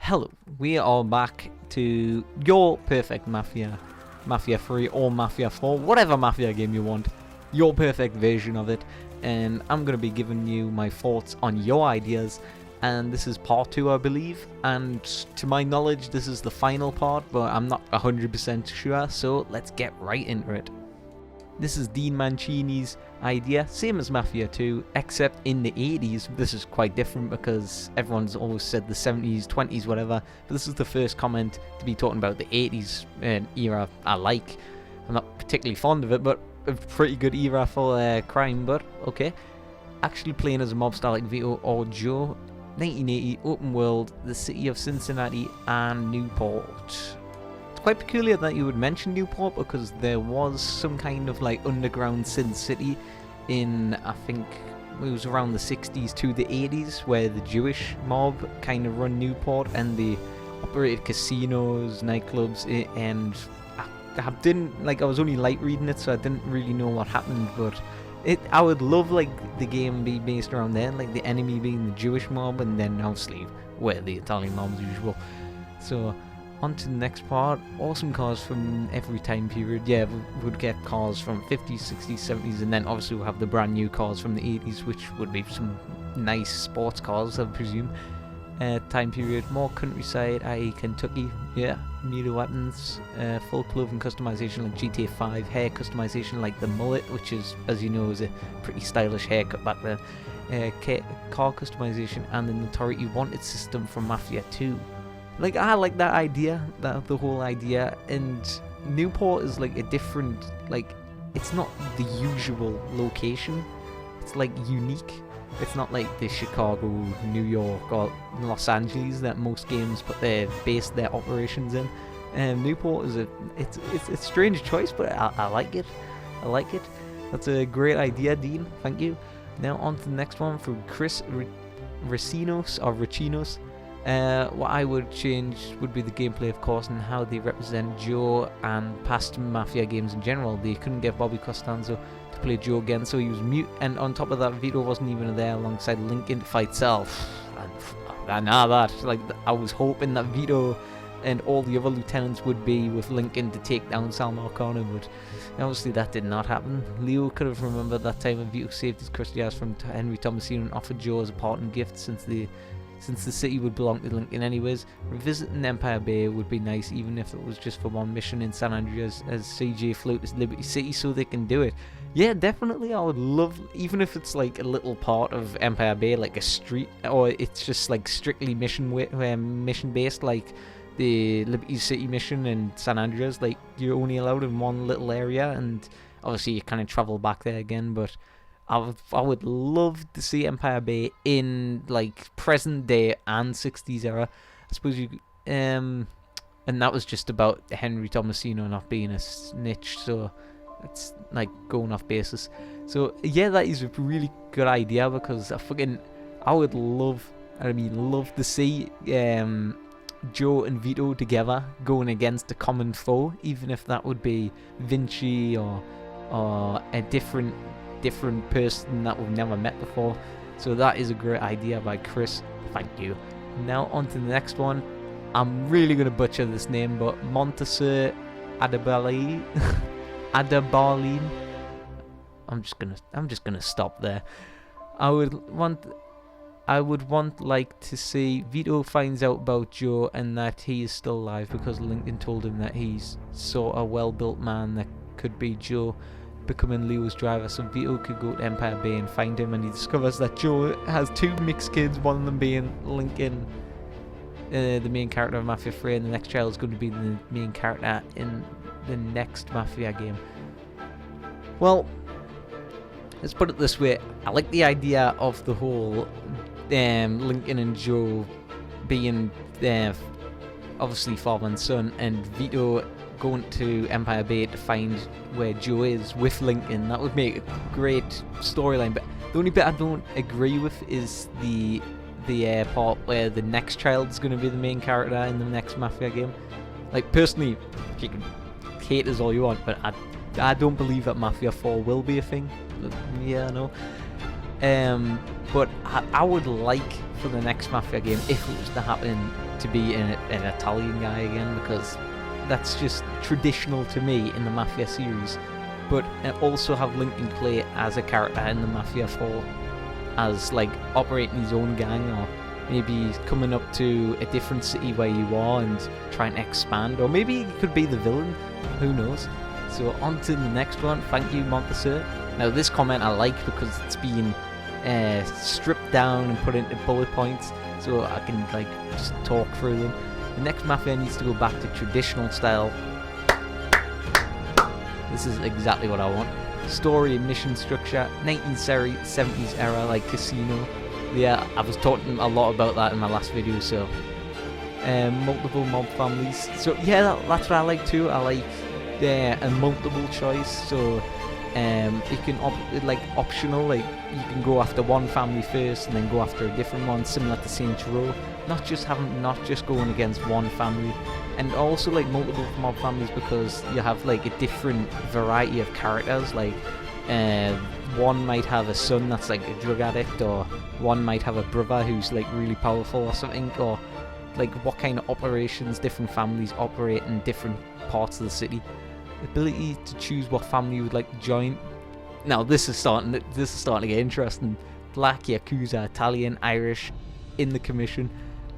Hello, we are back to your perfect Mafia 3 or Mafia 4, whatever Mafia game you want, your perfect version of it, and I'm going to be giving you my thoughts on your ideas, and this is part 2 I believe, and to my knowledge this is the final part, but I'm not 100% sure, so let's get right into it. This is Dean Mancini's idea, same as Mafia 2, except in the 80s. This is quite different because everyone's always said the 70s, 20s, whatever. But this is the first comment to be talking about the 80s era I like. I'm not particularly fond of it, but a pretty good era for crime, but okay. Actually playing as a mobster like Vito or Joe. 1980, open world, the city of Cincinnati and Newport. Quite peculiar that you would mention Newport because there was some kind of like underground Sin City in, I think it was around the 60s to the 80s, where the Jewish mob kind of run Newport and they operated casinos, nightclubs, and I didn't, like, I was only light reading it, so I didn't really know what happened, but I would love like the game be based around there, like the enemy being the Jewish mob and then obviously where the Italian mob as usual. So on to the next part. Awesome cars from every time period. Yeah, we would get cars from 50s, 60s, 70s, and then obviously we'll have the brand new cars from the 80s, which would be some nice sports cars, I presume. Time period, more countryside, i.e. Kentucky. Yeah, melee weapons, full clothing customization like GTA 5, hair customization like the mullet, which is, as you know, is a pretty stylish haircut back then. Car customization and the Notoriety Wanted system from Mafia 2. Like, I like that idea, the whole idea, and Newport is like a different, like, it's not the usual location, it's like unique. It's not like the Chicago, New York, or Los Angeles that most games put their operations in. Newport is it's a strange choice, but I like it. I like it. That's a great idea, Dean. Thank you. Now on to the next one from Chris Racinos. What I would change would be the gameplay, of course, and how they represent Joe and past Mafia games in general. They couldn't get Bobby Costanzo to play Joe again, so he was mute, and on top of that, Vito wasn't even there alongside Lincoln to fight Self. And I was hoping that Vito and all the other lieutenants would be with Lincoln to take down Sal Marcano, but obviously that did not happen. Leo could have remembered that time when Vito saved his crusty ass from Henry Tomasino and offered Joe as a parting gift since the city would belong to Lincoln anyways. Revisiting Empire Bay would be nice, even if it was just for one mission in San Andreas as CJ float to Liberty City so they can do it. Yeah, definitely, I would love, even if it's like a little part of Empire Bay, like a street, or it's just like strictly mission based, like the Liberty City mission in San Andreas. Like, you're only allowed in one little area, and obviously you kind of travel back there again, but I would love to see Empire Bay in like present day and 60s era. I suppose you and that was just about Henry Tomasino not being a snitch, so it's like going off basis. So yeah, that is a really good idea because I would love to see Joe and Vito together going against a common foe, even if that would be Vinci or a different person that we've never met before. So that is a great idea by Chris. Thank you. Now on to the next one. I'm really going to butcher this name, but Monteser Adebaline. I'm just gonna stop there. I would want like to see Vito finds out about Joe and that he is still alive because Lincoln told him that he's sort of well-built man that could be Joe becoming Leo's driver, so Vito could go to Empire Bay and find him, and he discovers that Joe has two mixed kids, one of them being Lincoln, the main character of Mafia 3, and the next child is going to be the main character in the next Mafia game. Well, let's put it this way, I like the idea of the whole Lincoln and Joe being obviously father and son, and Vito going to Empire Bay to find where Joe is with Lincoln. That would make a great storyline, but the only bit I don't agree with is the part where the next child is going to be the main character in the next Mafia game. Like, personally, you can hate as all you want, but I don't believe that Mafia 4 will be a thing. But yeah, no. But I would like for the next Mafia game, if it was to happen, to be an Italian guy again, because that's just traditional to me in the Mafia series. But also have Lincoln play as a character in the Mafia 4, as like operating his own gang, or maybe coming up to a different city where you are and trying to expand, or maybe he could be the villain, who knows. So on to the next one. Thank you, Montessor. Now this comment I like because it's been stripped down and put into bullet points, so I can like just talk through them. The next Mafia needs to go back to traditional style. This is exactly what I want. Story and mission structure, 1970s era, like Casino. Yeah, I was talking a lot about that in my last video, so... multiple mob families. So yeah, that's what I like too. I like a multiple choice, so you can optional, like you can go after one family first and then go after a different one, similar to Saints Row. Not just going against one family, and also like multiple mob families, because you have like a different variety of characters. Like one might have a son that's like a drug addict, or one might have a brother who's like really powerful or something, or like what kind of operations different families operate in different parts of the city. Ability to choose what family you would like to join. Now this is starting to get interesting. Black, Yakuza, Italian, Irish, in the commission.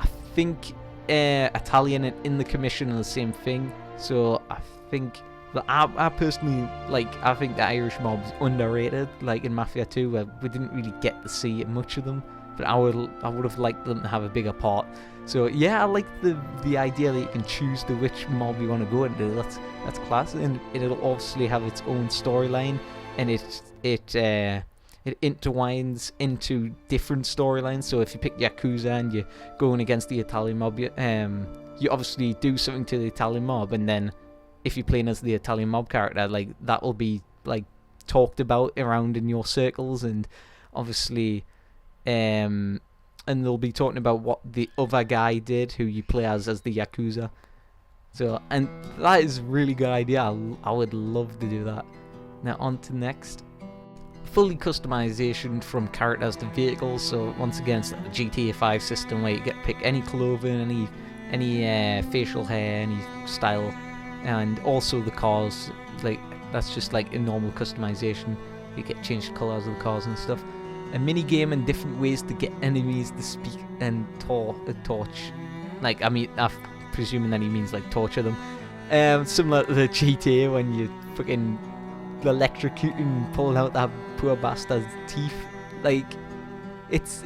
I think Italian and in the commission are the same thing. So I think that I personally I think the Irish mob's underrated. Like in Mafia 2, where we didn't really get to see much of them, but I would have liked them to have a bigger part. So yeah, I like the idea that you can choose which mob you want to go into. That's class, and it'll obviously have its own storyline, and it intertwines into different storylines. So if you pick Yakuza and you're going against the Italian mob, you obviously do something to the Italian mob, and then if you're playing as the Italian mob character, like that will be like talked about around in your circles, and obviously and they'll be talking about what the other guy did who you play as the Yakuza. So, and that is a really good idea. I would love to do that. Now on to next. Fully customization from characters to vehicles. So once again, it's like a GTA 5 system where you get to pick any clothing, any facial hair, any style, and also the cars. Like that's just like a normal customization. You get changed colours of the cars and stuff. A mini game and different ways to get enemies to speak and torch. Like, I mean, I'm presuming that he means like torture them. Similar to the GTA when you fucking electrocuting, pulling out that poor bastard's teeth. Like, it's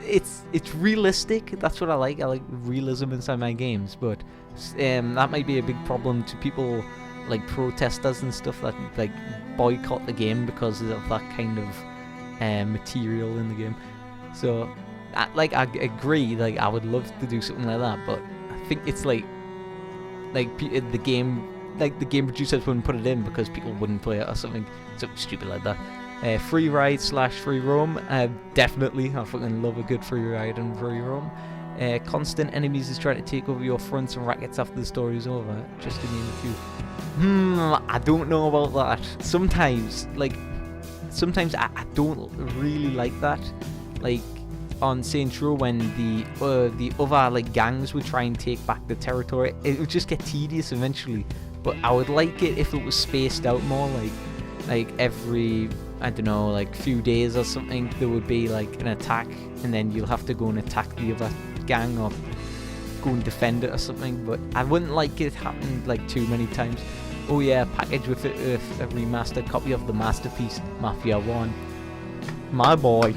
realistic. That's what I like. I like realism inside my games, but that might be a big problem to people like protesters and stuff that like boycott the game because of that kind of material in the game. So I agree, like I would love to do something like that, but I think it's like the game producers wouldn't put it in because people wouldn't play it or something stupid like that. Free ride / free roam, definitely. I fucking love a good free ride and free roam. Constant enemies is trying to take over your fronts and rackets after the story is over, just to name a few. I don't know about that. Sometimes I don't really like that. Like on Saints Row, when the other like gangs would try and take back the territory, it would just get tedious eventually. But I would like it if it was spaced out more, like every, I don't know, like few days or something, there would be like an attack, and then you'll have to go and attack the other gang or go and defend it or something. But I wouldn't like it happening like too many times. Oh yeah, package with it with a remastered copy of the masterpiece Mafia 1. My boy.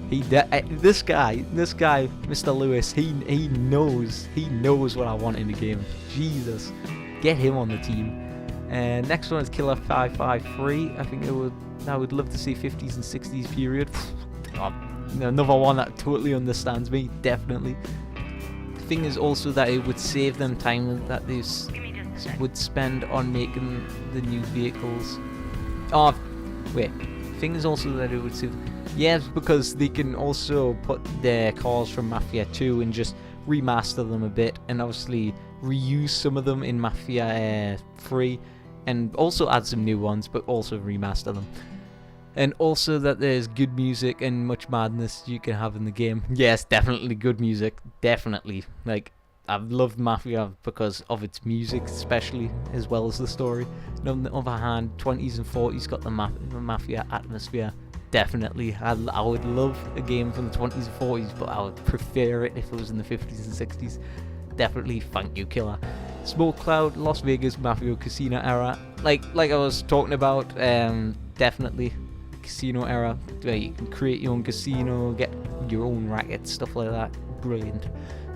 This guy, Mr. Lewis, he knows what I want in the game. Jesus, get him on the team. And next one is Killer 553. I think I would love to see 50s and 60s period. Another one that totally understands me, definitely. The thing is also that it would save them time that they would spend on making the new vehicles. Oh, wait. Thing is also that it would save. Yes, because they can also put their cars from Mafia 2 and just remaster them a bit, and obviously reuse some of them in Mafia 3, and also add some new ones, but also remaster them. And also that there's good music and much madness you can have in the game. Yes, definitely good music. Definitely. Like, I've loved Mafia because of its music, especially, as well as the story. And on the other hand, 20s and 40s got the Mafia atmosphere. Definitely. I would love a game from the 20s and 40s, but I would prefer it if it was in the 50s and 60s. Definitely. Thank you, killer. Smoke Cloud, Las Vegas Mafia Casino era. Like I was talking about, definitely. Casino era, where you can create your own casino, get your own rackets, stuff like that. Brilliant.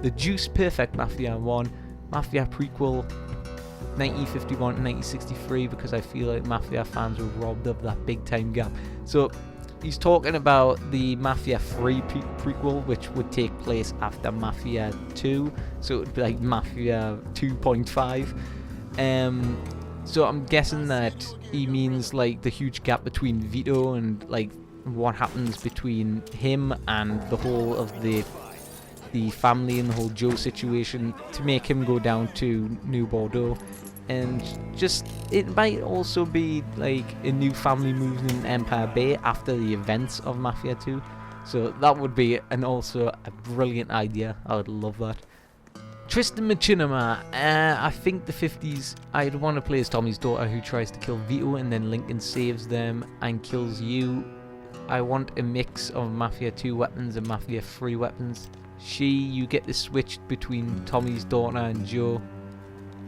The Juice Perfect Mafia 1, Mafia Prequel, 1951 to 1963, because I feel like Mafia fans were robbed of that big time gap. So he's talking about the Mafia 3 prequel, which would take place after Mafia 2, so it would be like Mafia 2.5. So I'm guessing that he means like the huge gap between Vito and like what happens between him and the whole of the family and the whole Joe situation to make him go down to New Bordeaux. And just, it might also be like a new family moving in Empire Bay after the events of Mafia 2. So that would be also a brilliant idea. I would love that. Tristan Machinima, I think the 50s, I'd want to play as Tommy's daughter who tries to kill Vito and then Lincoln saves them and kills you. I want a mix of Mafia 2 weapons and Mafia 3 weapons. You get to switch between Tommy's daughter and Joe.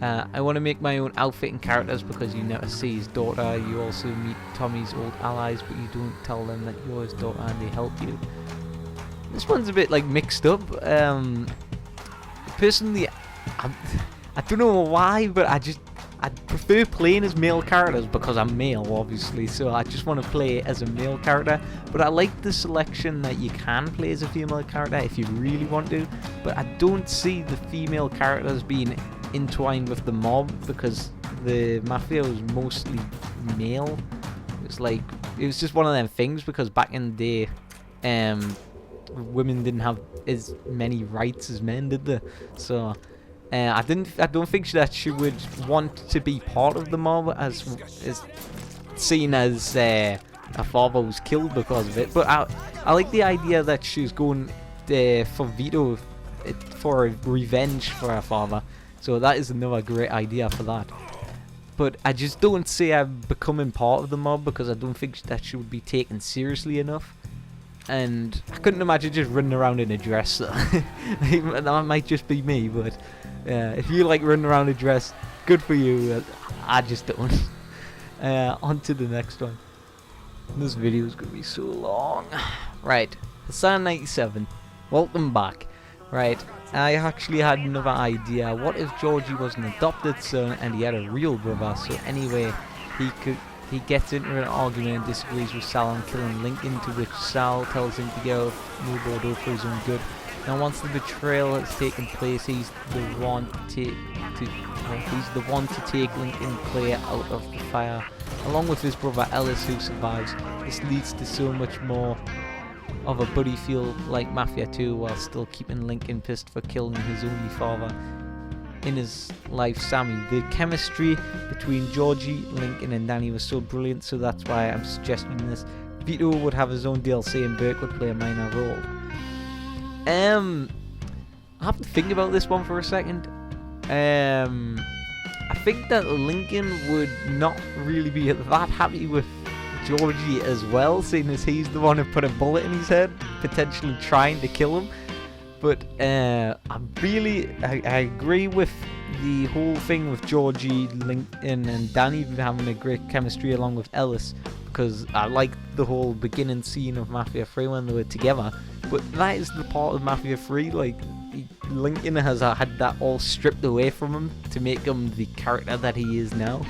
I want to make my own outfit and characters because you never see his daughter. You also meet Tommy's old allies, but you don't tell them that you're his daughter and they help you. This one's a bit like mixed up. Personally, I don't know why, but I prefer playing as male characters because I'm male, obviously, so I just want to play as a male character. But I like the selection that you can play as a female character if you really want to, but I don't see the female characters being entwined with the mob because the Mafia was mostly male. It was just one of them things because back in the day, women didn't have as many rights as men did they? So I don't think that she would want to be part of the mob as seen as her father was killed because of it. But I like the idea that she's going for Vito for revenge for her father. So that is another great idea for that. But I just don't see her becoming part of the mob because I don't think that she would be taken seriously enough. And I couldn't imagine just running around in a dress. That might just be me, but if you like running around in a dress, good for you. I just don't. On to the next one. This video is going to be so long. Right, Hassan 97. Welcome back. Right, I actually had another idea. What if Georgie was an adopted son and he had a real brother? So anyway, he gets into an argument and disagrees with Sal on killing Lincoln, to which Sal tells him to get out of New Bordeaux for his own good. Now once the betrayal has taken place, he's the one to take Lincoln clear out of the fire, along with his brother Ellis, who survives. This leads to so much more of a buddy feel like Mafia 2, while still keeping Lincoln pissed for killing his only father in his life, Sammy. The chemistry between Georgie, Lincoln and Danny was so brilliant, so that's why I'm suggesting this. Vito would have his own DLC and Burke would play a minor role. I have to think about this one for a second. I think that Lincoln would not really be that happy with Georgie as well, seeing as he's the one who put a bullet in his head, potentially trying to kill him. But I agree with the whole thing with Georgie, Lincoln and Danny having a great chemistry along with Ellis, because I like the whole beginning scene of Mafia 3 when they were together. But that is the part of Mafia 3, like, Lincoln has had that all stripped away from him to make him the character that he is now,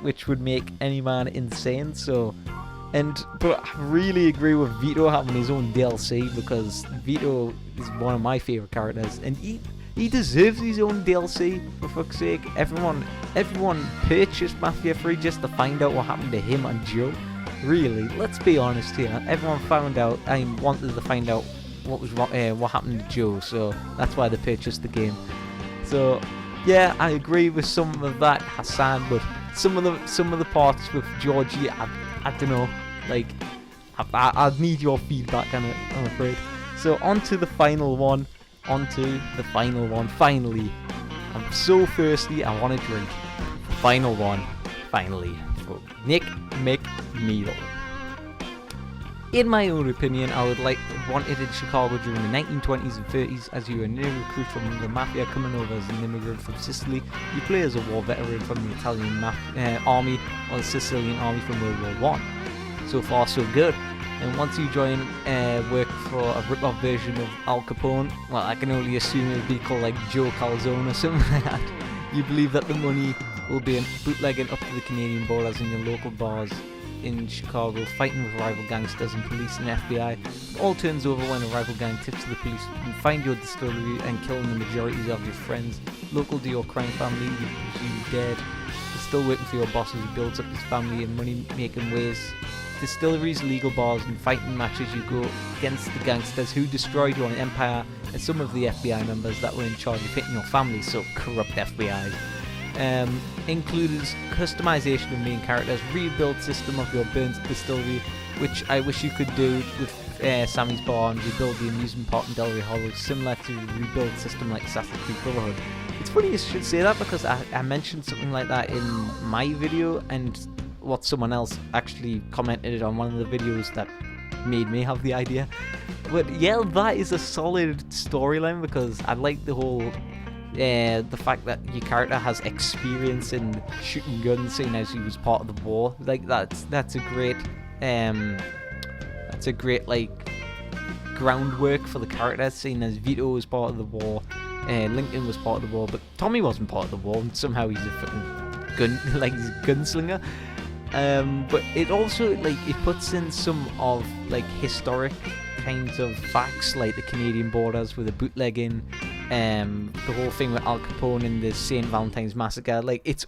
which would make any man insane. But I really agree with Vito having his own DLC, because Vito is one of my favourite characters, and he deserves his own DLC, for fuck's sake. Everyone purchased Mafia 3 just to find out what happened to him and Joe. Really, let's be honest here. Everyone wanted to find out what happened to Joe, so that's why they purchased the game. So yeah, I agree with some of that, Hassan, but some of the parts with Georgie, I don't know. Like, I need your feedback on it, I'm afraid. So on to the final one. Finally. I'm so thirsty, I want to drink. Final one, finally, for Nick McNeil. In my own opinion, I would wanted in Chicago during the 1920s and 30s as you were a new recruit from the Mafia coming over as an immigrant from Sicily. You play as a war veteran from the Italian army or the Sicilian army from World War I. So far, so good. And once you join work for a rip-off version of Al Capone, well, I can only assume it would be called like Joe Calzone or something like that. You believe that the money will be bootlegging up to the Canadian borders in your local bars in Chicago, fighting with rival gangsters and police and FBI. It all turns over when a rival gang tips to the police and find your distillery and killing the majority of your friends. Local to your crime family, you presume dead. You're still working for your boss as he builds up his family in money-making ways. Distilleries, legal bars and fighting matches you go against the gangsters who destroyed your empire and some of the FBI members that were in charge of hitting your family, so corrupt FBI. Included customization of main characters, rebuild system of your burnt distillery, which I wish you could do with Sammy's Bar, and rebuild the amusement park in Delray Hollow, similar to the rebuild system like Assassin's Creed Brotherhood. It's funny you should say that because I mentioned something like that in my video, and what someone else actually commented on one of the videos that made me have the idea. But yeah, that is a solid storyline because I like the whole the fact that your character has experience in shooting guns, seeing as he was part of the war. Like that's a great like groundwork for the character, seeing as Vito was part of the war, Lincoln was part of the war, but Tommy wasn't part of the war, and somehow he's a fucking gunslinger. But it also it puts in some of historic kinds of facts, like the Canadian borders with the bootlegging, the whole thing with Al Capone and the St. Valentine's Massacre. It's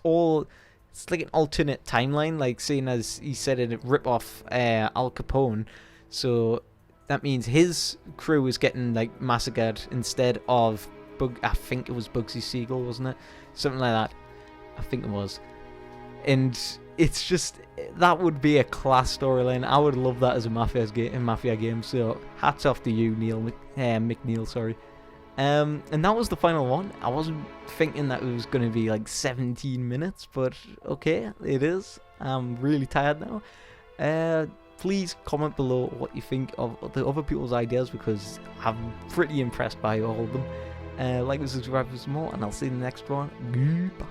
like an alternate timeline, seeing as he said it rip off Al Capone, so that means his crew is getting massacred instead of I think it was Bugsy Siegel, wasn't it? Something like that. I think it was. And it's just, that would be a class storyline. I would love that as a Mafia game. So hats off to you, McNeil. Sorry. And that was the final one. I wasn't thinking that it was going to be 17 minutes, but okay, it is. I'm really tired now. Please comment below what you think of the other people's ideas, because I'm pretty impressed by all of them. Like and subscribe for some more, and I'll see you in the next one. Goodbye.